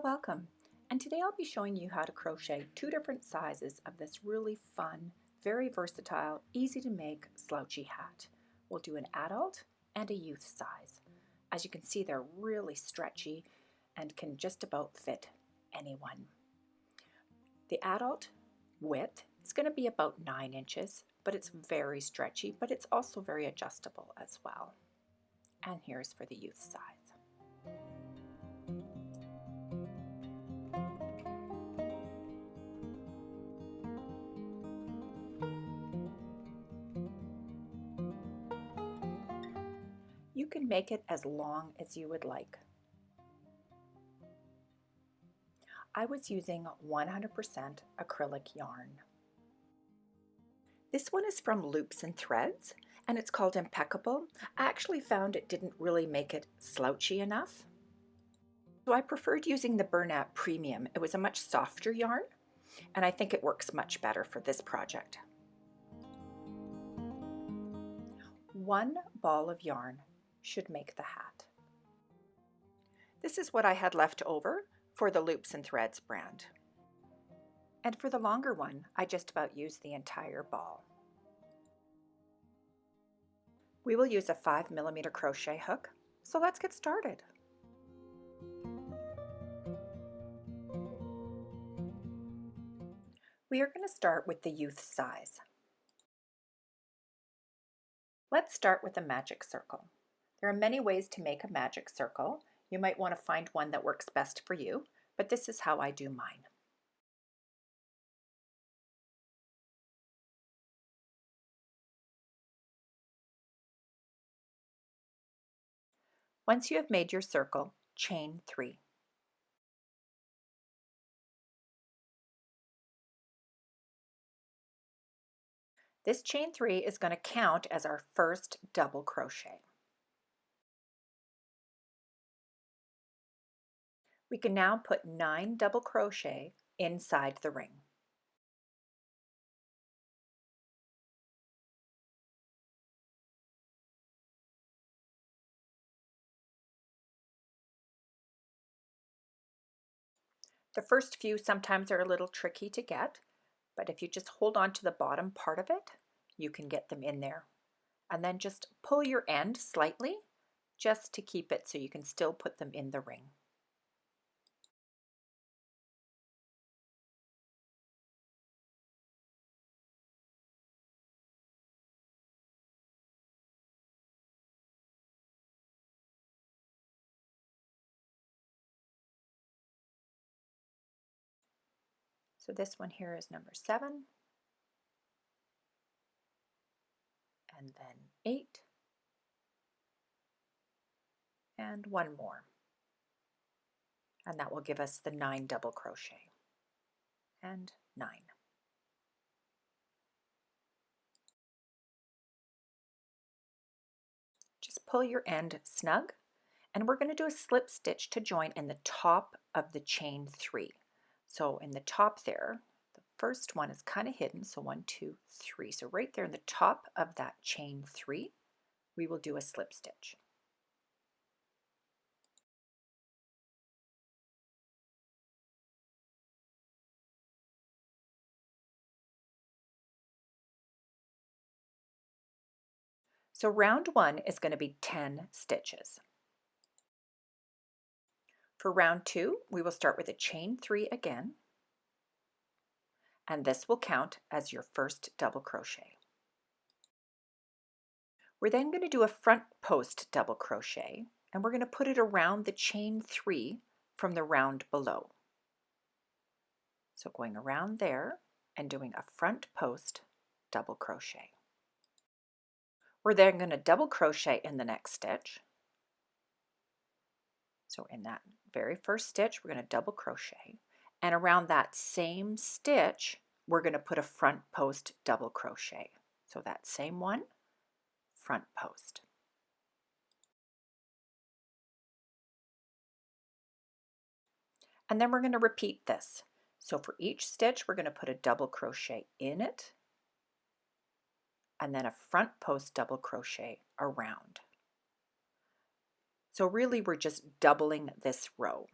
Well, welcome. And today I'll be showing you how to crochet two different sizes of this really fun, very versatile, easy to make slouchy hat. We'll do an adult and a youth size. As you can see, they're really stretchy and can just about fit anyone. The adult width is going to be about 9 inches, but it's very stretchy, but it's also very adjustable as well. And here's for the youth size. You can make it as long as you would like. I was using 100% acrylic yarn. This one is from Loops and Threads, and it's called Impeccable. I actually found it didn't really make it slouchy enough, so I preferred using the Bernat Premium. It was a much softer yarn, and I think it works much better for this project. One ball of yarn should make the hat. This is what I had left over for the Loops and Threads brand. And for the longer one, I just about used the entire ball. We will use a 5mm crochet hook, so let's get started. We are going to start with the youth size. Let's start with a magic circle. There are many ways to make a magic circle. You might want to find one that works best for you, but this is how I do mine. Once you have made your circle, chain 3. This chain 3 is going to count as our first double crochet. We can now put 9 double crochet inside the ring. The first few sometimes are a little tricky to get, but if you just hold on to the bottom part of it, you can get them in there. And then just pull your end slightly just to keep it so you can still put them in the ring. So this one here is number 7, and then 8, and one more. And that will give us the 9 double crochet, and 9. Just pull your end snug, and we're going to do a slip stitch to join in the top of the chain 3. So in the top there, the first one is kind of hidden, so 1, 2, 3. So right there in the top of that chain 3, we will do a slip stitch. So round 1 is going to be 10 stitches. For round 2, we will start with a chain 3 again, and this will count as your first double crochet. We're then going to do a front post double crochet, and we're going to put it around the chain 3 from the round below. So going around there and doing a front post double crochet. We're then going to double crochet in the next stitch. So in that very first stitch, we're going to double crochet, and around that same stitch, we're going to put a front post double crochet. So that same one, front post. And then we're going to repeat this. So for each stitch, we're going to put a double crochet in it, and then a front post double crochet around. So really we're just doubling this row.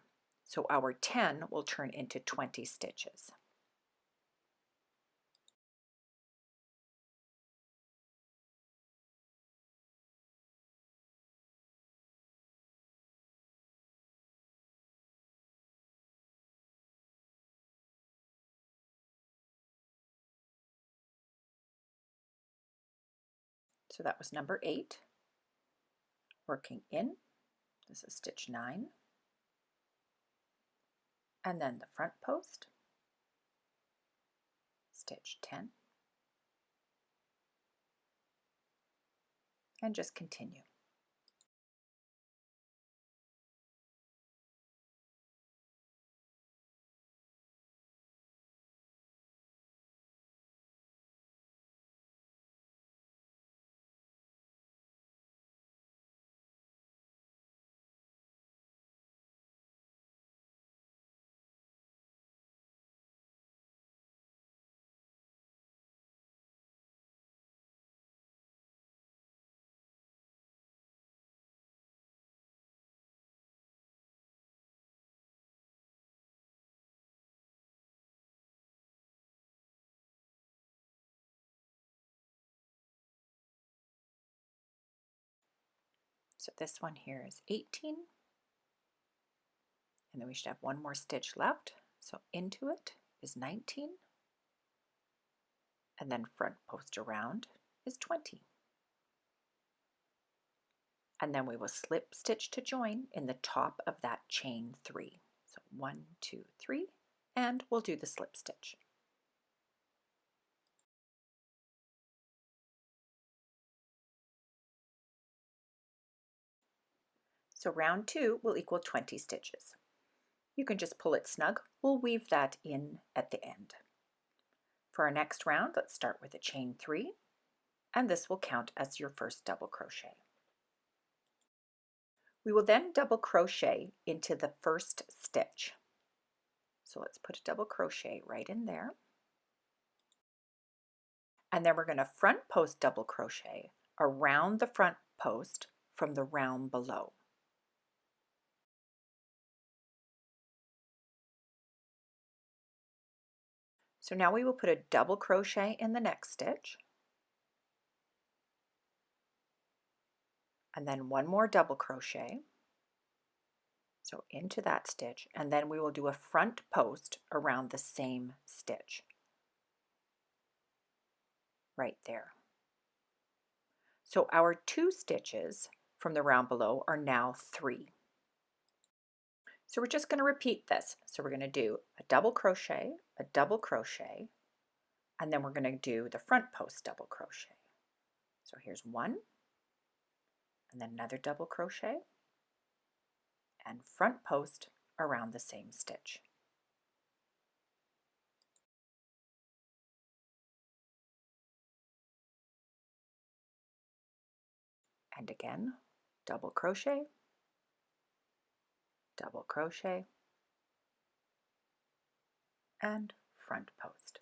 So our 10 will turn into 20 stitches. So that was number 8. Working in, this is stitch 9, and then the front post, stitch 10, and just continue. So this one here is 18, and then we should have one more stitch left. So into it is 19, and then front post around is 20. And then we will slip stitch to join in the top of that chain 3. So 1, 2, 3, and we'll do the slip stitch. So round 2 will equal 20 stitches. You can just pull it snug. We'll weave that in at the end. For our next round, let's start with a chain 3, and this will count as your first double crochet. We will then double crochet into the first stitch. So let's put a double crochet right in there. And then we're going to front post double crochet around the front post from the round below. So now we will put a double crochet in the next stitch, and then one more double crochet, so into that stitch, and then we will do a front post around the same stitch right there. So our 2 stitches from the round below are now 3. So we're just going to repeat this. So we're going to do a double crochet, and then we're going to do the front post double crochet. So here's 1, and then another double crochet, and front post around the same stitch. And again, double crochet, and front post.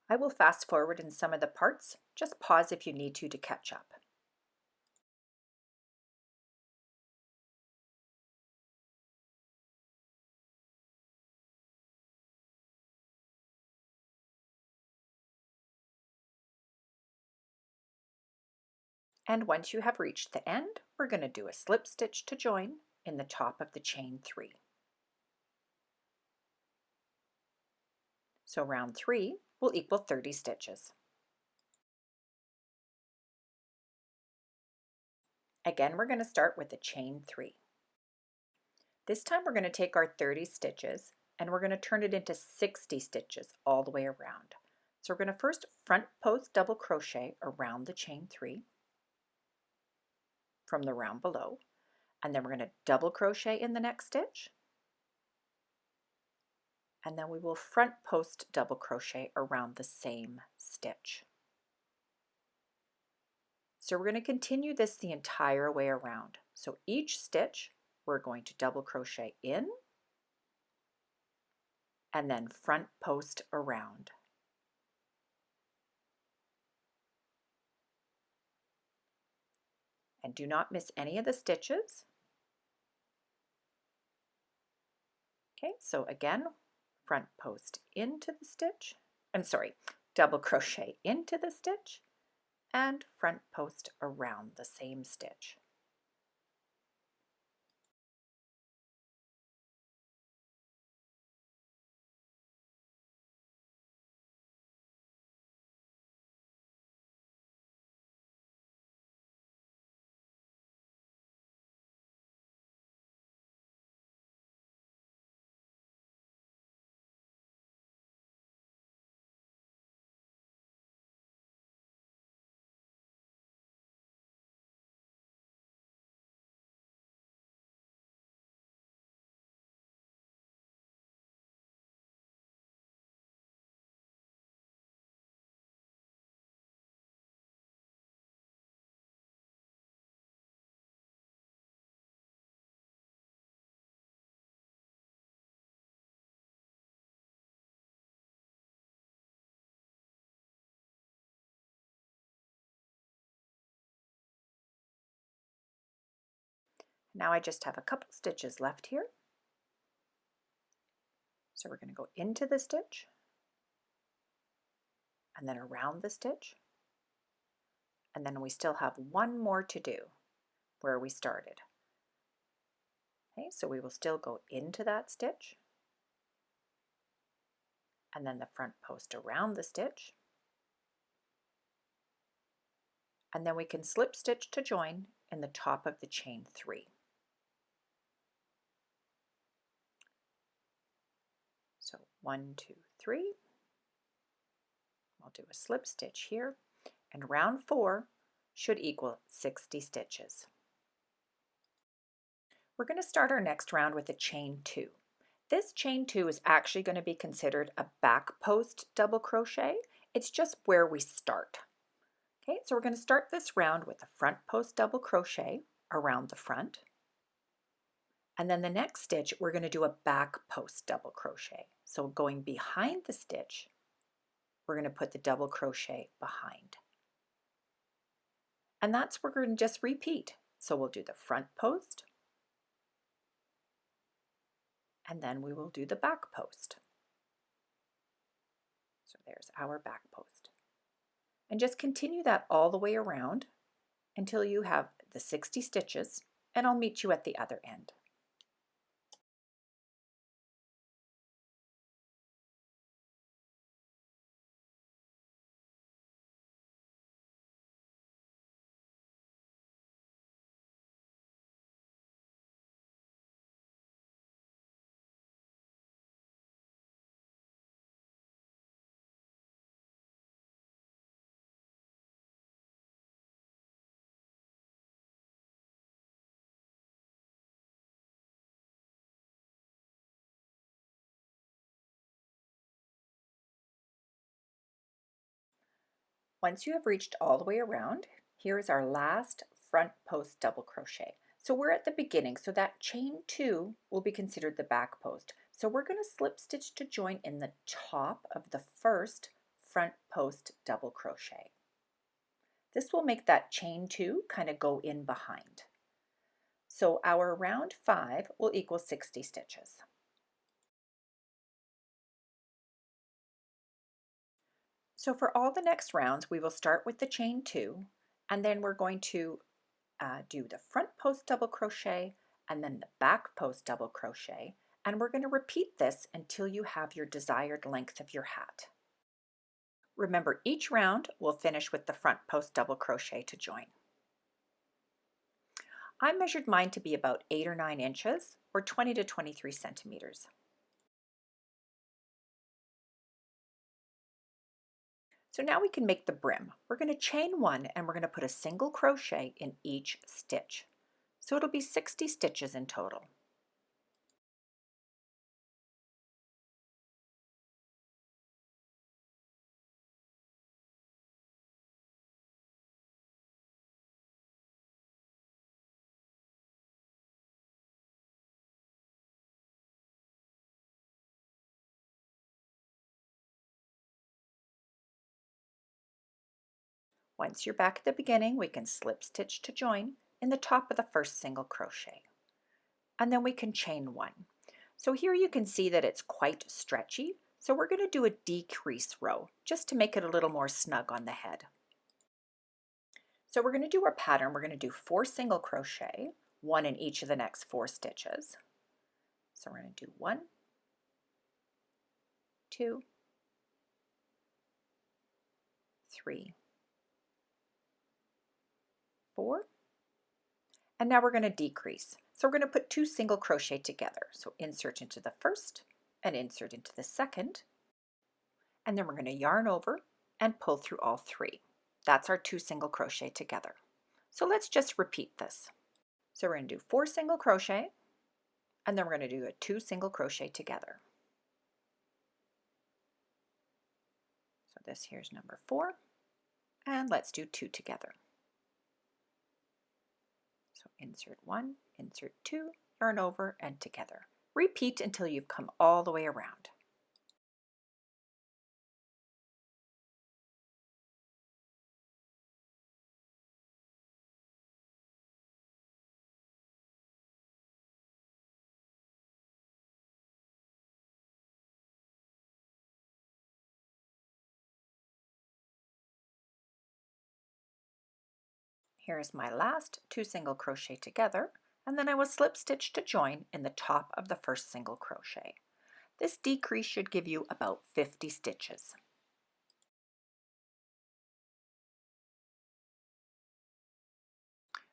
I will fast forward in some of the parts. Just pause if you need to catch up. And once you have reached the end, we're going to do a slip stitch to join in the top of the chain 3. So round 3 will equal 30 stitches. Again, we're going to start with a chain 3. This time we're going to take our 30 stitches and we're going to turn it into 60 stitches all the way around. So we're going to first front post double crochet around the chain 3 from the round below, and then we're going to double crochet in the next stitch, and then we will front post double crochet around the same stitch. So we're going to continue this the entire way around. So each stitch we're going to double crochet in, and then front post around. And do not miss any of the stitches. Okay, so again, front post into the stitch, double crochet into the stitch and front post around the same stitch. Now I just have a couple stitches left here. So we're going to go into the stitch and then around the stitch. And then we still have one more to do where we started. Okay, so we will still go into that stitch and then the front post around the stitch. And then we can slip stitch to join in the top of the chain 3. So 1, 2, 3. I'll do a slip stitch here, and round 4 should equal 60 stitches. We're going to start our next round with a chain 2. This chain 2 is actually going to be considered a back post double crochet. It's just where we start. Okay, so we're going to start this round with a front post double crochet around the front. And then the next stitch, we're going to do a back post double crochet. So going behind the stitch, we're going to put the double crochet behind. And that's where we're going to just repeat. So we'll do the front post, and then we will do the back post. So there's our back post. And just continue that all the way around until you have the 60 stitches, and I'll meet you at the other end. Once you have reached all the way around, here is our last front post double crochet. So we're at the beginning, so that chain 2 will be considered the back post. So we're going to slip stitch to join in the top of the first front post double crochet. This will make that chain 2 kind of go in behind. So our round 5 will equal 60 stitches. So for all the next rounds, we will start with the chain 2, and then we're going to do the front post double crochet and then the back post double crochet, and we're going to repeat this until you have your desired length of your hat. Remember, each round will finish with the front post double crochet to join. I measured mine to be about 8 or 9 inches or 20 to 23 centimeters. So now we can make the brim. We're going to chain 1 and we're going to put a single crochet in each stitch. So it'll be 60 stitches in total. Once you're back at the beginning, we can slip stitch to join in the top of the first single crochet. And then we can chain one. So here you can see that it's quite stretchy. So we're going to do a decrease row just to make it a little more snug on the head. So we're going to do our pattern. We're going to do 4 single crochet, 1 in each of the next 4 stitches. So we're going to do 1, 2, 3, 4, and now we're going to decrease. So we're going to put 2 single crochet together. So insert into the first and insert into the second, and then we're going to yarn over and pull through all 3. That's our 2 single crochet together. So let's just repeat this. So we're going to do 4 single crochet, and then we're going to do a 2 single crochet together. So this here's number 4, and let's do 2 together. So insert 1, insert 2, yarn over and together. Repeat until you've come all the way around. Here's my last 2 single crochet together, and then I will slip stitch to join in the top of the first single crochet. This decrease should give you about 50 stitches.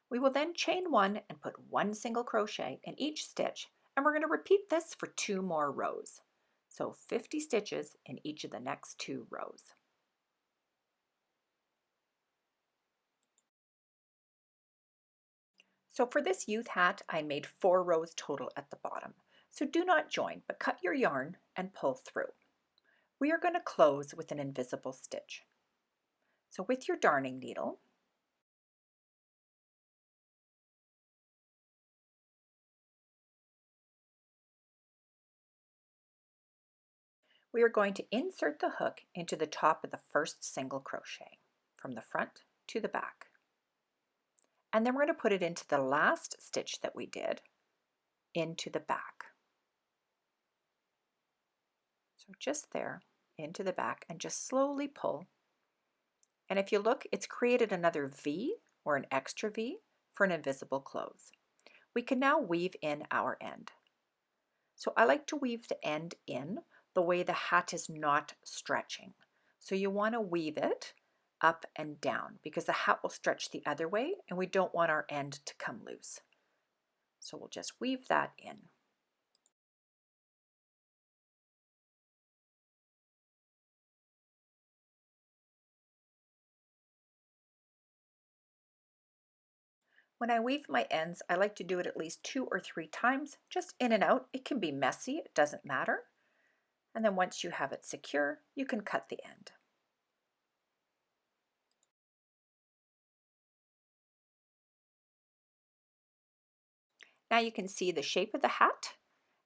We will then chain 1 and put 1 single crochet in each stitch, and we're going to repeat this for 2 more rows. So 50 stitches in each of the next 2 rows. So for this youth hat, I made 4 rows total at the bottom. So do not join, but cut your yarn and pull through. We are going to close with an invisible stitch. So with your darning needle, we are going to insert the hook into the top of the first single crochet from the front to the back. And then we're going to put it into the last stitch that we did into the back. So just there, into the back, and just slowly pull. And if you look, it's created another V or an extra V for an invisible close. We can now weave in our end. So I like to weave the end in the way the hat is not stretching. So you want to weave it up and down because the hat will stretch the other way and we don't want our end to come loose. So we'll just weave that in. When I weave my ends, I like to do it at least 2 or 3 times, just in and out. It can be messy, it doesn't matter. And then once you have it secure, you can cut the end. Now you can see the shape of the hat,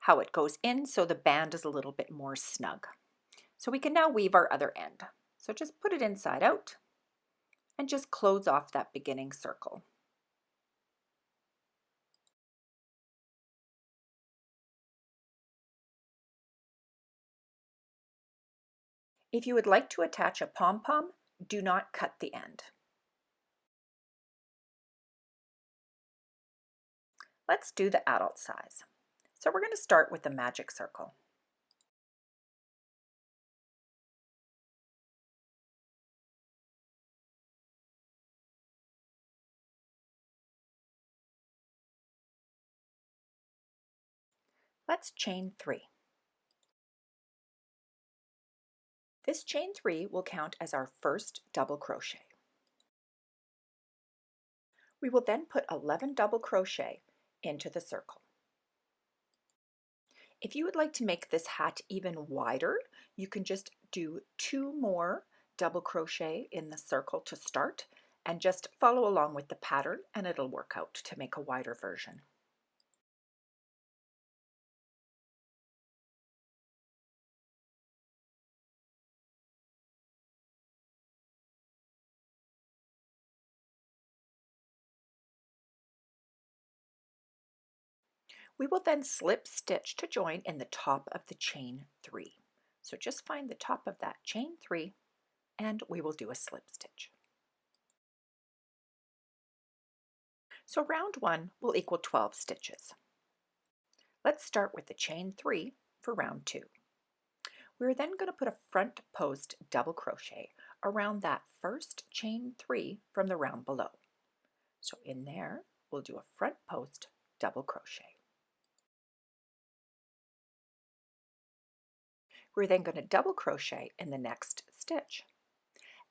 how it goes in, so the band is a little bit more snug. So we can now weave our other end. So just put it inside out and just close off that beginning circle. If you would like to attach a pom-pom, do not cut the end. Let's do the adult size. So we're going to start with the magic circle. Let's chain 3. This chain 3 will count as our first double crochet. We will then put 11 double crochet into the circle. If you would like to make this hat even wider, you can just do 2 more double crochet in the circle to start and just follow along with the pattern and it'll work out to make a wider version. We will then slip stitch to join in the top of the chain 3. So just find the top of that chain 3 and we will do a slip stitch. So round 1 will equal 12 stitches. Let's start with the chain 3 for round 2. We're then going to put a front post double crochet around that first chain 3 from the round below. So in there, we'll do a front post double crochet. We're then going to double crochet in the next stitch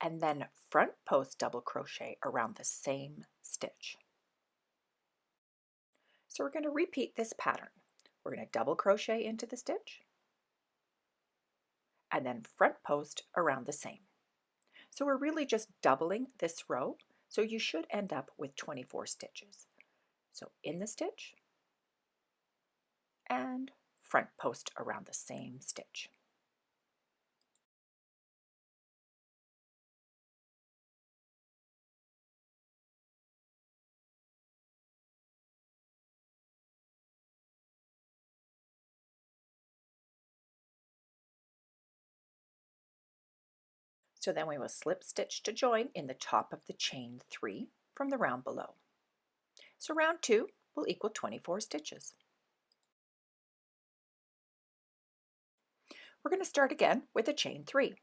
and then front post double crochet around the same stitch. So we're going to repeat this pattern. We're going to double crochet into the stitch and then front post around the same. So we're really just doubling this row, so you should end up with 24 stitches. So in the stitch and front post around the same stitch. So then we will slip stitch to join in the top of the chain 3 from the round below. So round 2 will equal 24 stitches. We're going to start again with a chain 3.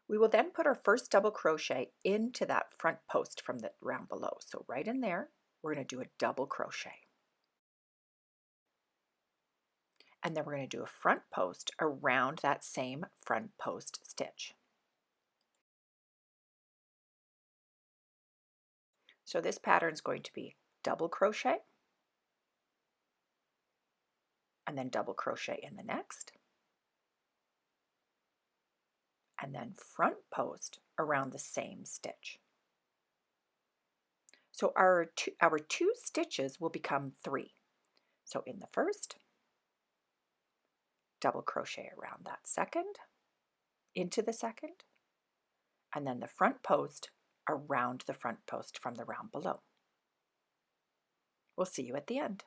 We will then put our first double crochet into that front post from the round below. So right in there, we're going to do a double crochet. And then we're going to do a front post around that same front post stitch. So this pattern is going to be double crochet and then double crochet in the next, and then front post around the same stitch. So our two stitches will become 3. So in the first, double crochet around that second, into the second, and then the front post around the front post from the round below. We'll see you at the end.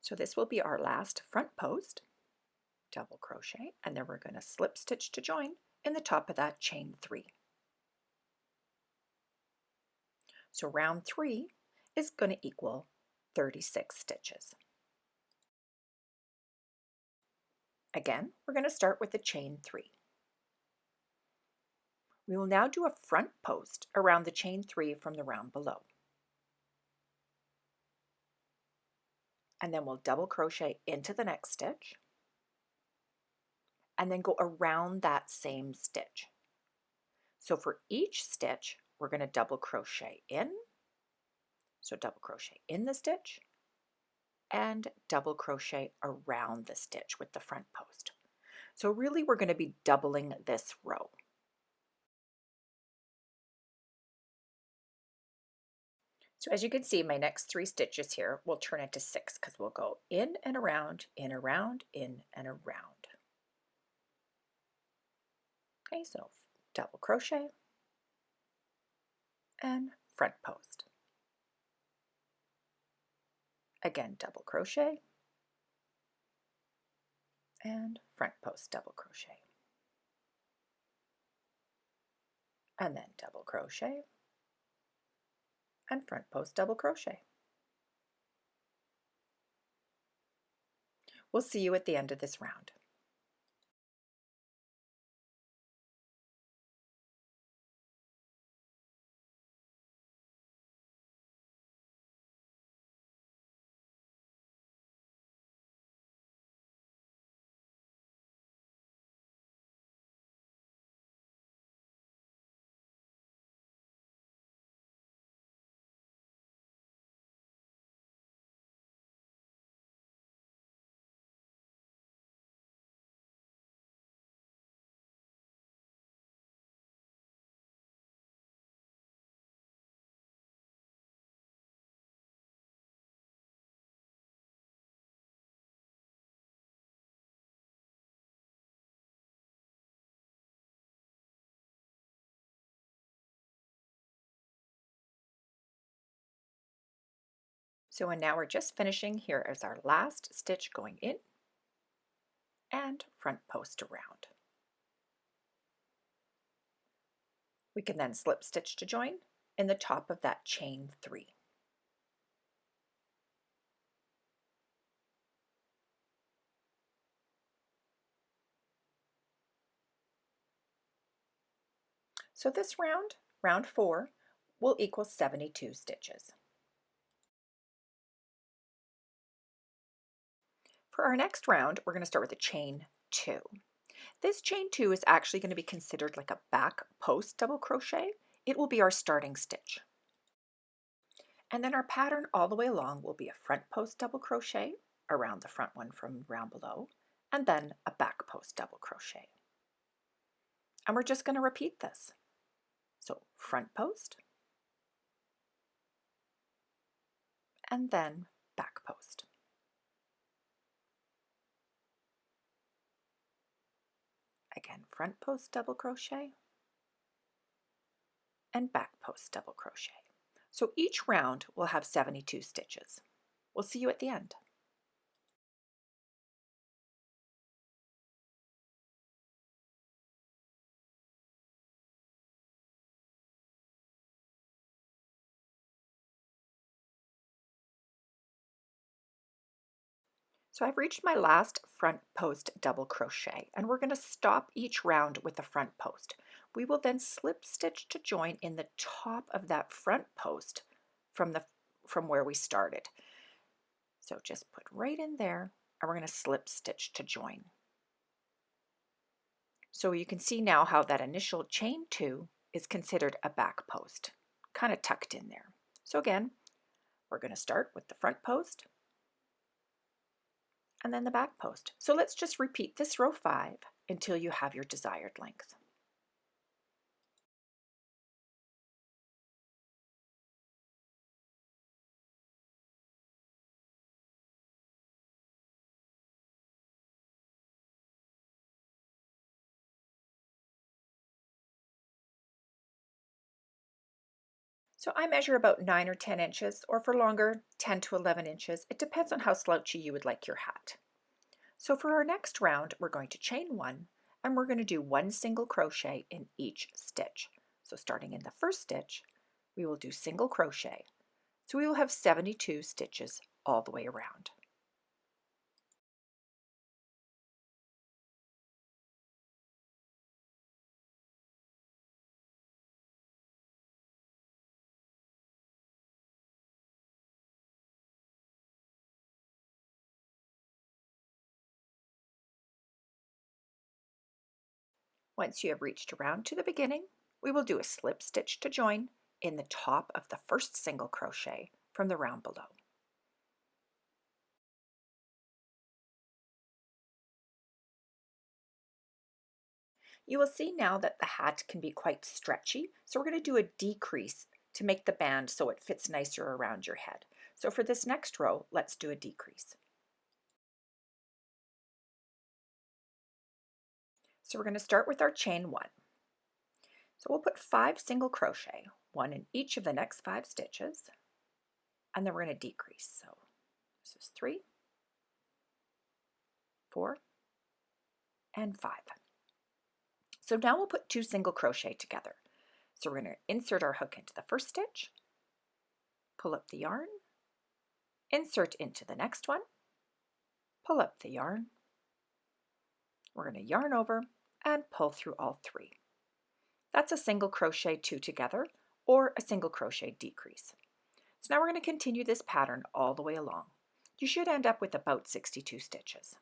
So this will be our last front post, double crochet, and then we're going to slip stitch to join in the top of that chain 3. So round 3 is going to equal 36 stitches. Again, we're going to start with the chain 3. We will now do a front post around the chain 3 from the round below. And then we'll double crochet into the next stitch and then go around that same stitch. So for each stitch, we're going to double crochet in, so double crochet in the stitch and double crochet around the stitch with the front post. So really we're going to be doubling this row. So as you can see, my next 3 stitches here will turn into 6 because we'll go in and around, in, around, in, and around. Okay, so double crochet and front post. Again, double crochet and front post double crochet. And then double crochet and front post double crochet. We'll see you at the end of this round. And now we're just finishing. Here is our last stitch going in and front post around. We can then slip stitch to join in the top of that chain 3. So this round, round 4, will equal 72 stitches. For our next round, we're going to start with a chain 2. This chain 2 is actually going to be considered like a back post double crochet. It will be our starting stitch. And then our pattern all the way along will be a front post double crochet around the front one from round below, and then a back post double crochet. And we're just going to repeat this. So front post, and then back post. Again, front post double crochet and back post double crochet. So each round will have 72 stitches. We'll see you at the end. So I've reached my last front post double crochet, and we're going to stop each round with the front post. We will then slip stitch to join in the top of that front post from where we started. So just put right in there, and we're going to slip stitch to join. So you can see now how that initial chain 2 is considered a back post, kind of tucked in there. So again, we're going to start with the front post and then the back post. So let's just repeat this row 5 until you have your desired length. So I measure about 9 or 10 inches, or for longer, 10 to 11 inches. It depends on how slouchy you would like your hat. So for our next round, we're going to chain 1, and we're going to do 1 single crochet in each stitch. So starting in the first stitch, we will do single crochet. So we will have 72 stitches all the way around. Once you have reached around to the beginning, we will do a slip stitch to join in the top of the first single crochet from the round below. You will see now that the hat can be quite stretchy, so we're going to do a decrease to make the band so it fits nicer around your head. So for this next row, let's do a decrease. So we're going to start with our chain 1. So we'll put 5 single crochet, 1 in each of the next 5 stitches, and then we're going to decrease. So this is 3, 4, and 5. So now we'll put 2 single crochet together. So we're going to insert our hook into the first stitch, pull up the yarn, insert into the next one, pull up the yarn. We're going to yarn over and pull through all 3. That's a single crochet 2 together, or a single crochet decrease. So now we're going to continue this pattern all the way along. You should end up with about 62 stitches.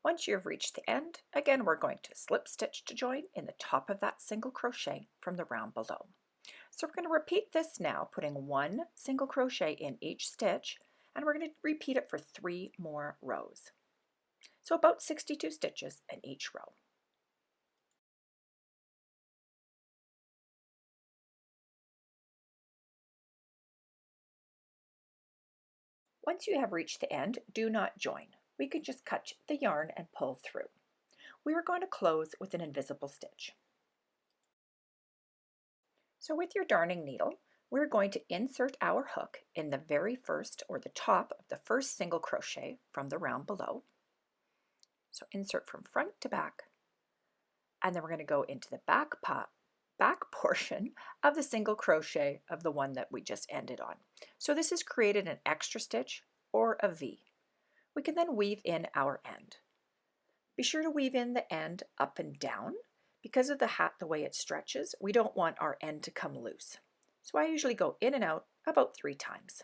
Once you have reached the end, again we're going to slip stitch to join in the top of that single crochet from the round below. So we're going to repeat this now, putting 1 single crochet in each stitch, and we're going to repeat it for 3 more rows. So about 62 stitches in each row. Once you have reached the end, do not join. We can just cut the yarn and pull through. We are going to close with an invisible stitch. So with your darning needle, we're going to insert our hook in the very first or the top of the first single crochet from the round below. So insert from front to back, and then we're going to go into the back portion of the single crochet of the one that we just ended on. So this has created an extra stitch or a V. We can then weave in our end. Be sure to weave in the end up and down. Because of the hat, the way it stretches, we don't want our end to come loose. So I usually go in and out about 3 times.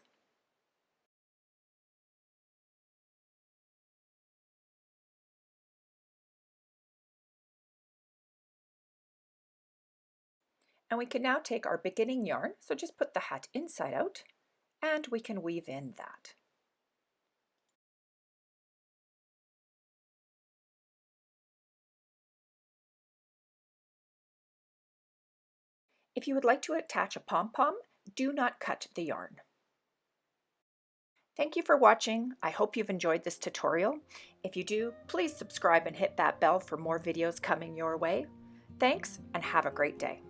And we can now take our beginning yarn, so just put the hat inside out, and we can weave in that. If you would like to attach a pom-pom, do not cut the yarn. Thank you for watching. I hope you've enjoyed this tutorial. If you do, please subscribe and hit that bell for more videos coming your way. Thanks, and have a great day.